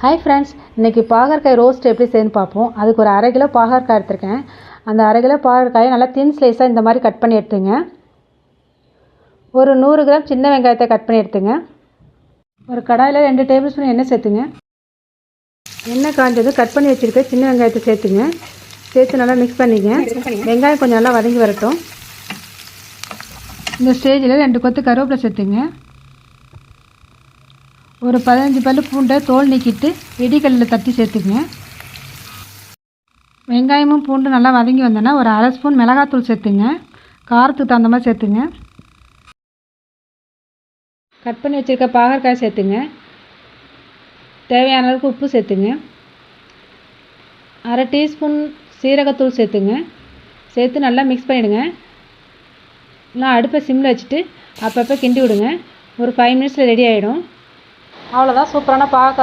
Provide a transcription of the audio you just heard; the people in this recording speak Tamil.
ஹாய் ஃப்ரெண்ட்ஸ், இன்றைக்கி பாகற்காய் ரோஸ்ட் எப்படி செய்யணும்னு பார்ப்போம். அதுக்கு ஒரு 1/2 கிலோ பாகற்காய் எடுத்துருக்கேன். அந்த 1/2 கிலோ பாகற்காயை நல்லா தின் ஸ்லைஸாக இந்த மாதிரி கட் பண்ணி எடுத்துங்க. ஒரு 100 கிராம் சின்ன வெங்காயத்தை கட் பண்ணி எடுத்துங்க. ஒரு கடாயில் 2 டேபிள் ஸ்பூன் எண்ணெய் சேர்த்துங்க. எண்ணெய் காஞ்சது கட் பண்ணி வச்சுருக்க சின்ன வெங்காயத்தை சேர்த்துங்க. சேர்த்து நல்லா மிக்ஸ் பண்ணிங்க. வெங்காயம் கொஞ்சம் நல்லா வதங்கி வரட்டும். இந்த ஸ்டேஜில் 2 கொத்து கருவேப்பிலை சேர்த்துங்க. ஒரு 15 பல்லு பூண்டை தோல் நீக்கிட்டு இடிக்கல்லில் தட்டி சேர்த்துக்குங்க. வெங்காயமும் பூண்டு நல்லா வதங்கி வந்தோன்னா ஒரு 1/2 ஸ்பூன் மிளகாத்தூள் சேர்த்துங்க. காரத்துக்கு தகுந்த மாதிரி சேர்த்துங்க. கட் பண்ணி வச்சுருக்க பாகற்காய் சேர்த்துங்க. தேவையான அளவுக்கு உப்பு சேர்த்துங்க. 1/2 டீஸ்பூன் சீரகத்தூள் சேர்த்துங்க. சேர்த்து நல்லா மிக்ஸ் பண்ணிவிடுங்க. நல்லா அடுப்பை சிம்மில் வச்சுட்டு அப்பப்போ கிண்டி விடுங்க. ஒரு 5 மினிட்ஸில் ரெடி ஆகிடும். அவ்வளோதான், சூப்பரான பாகற்காய்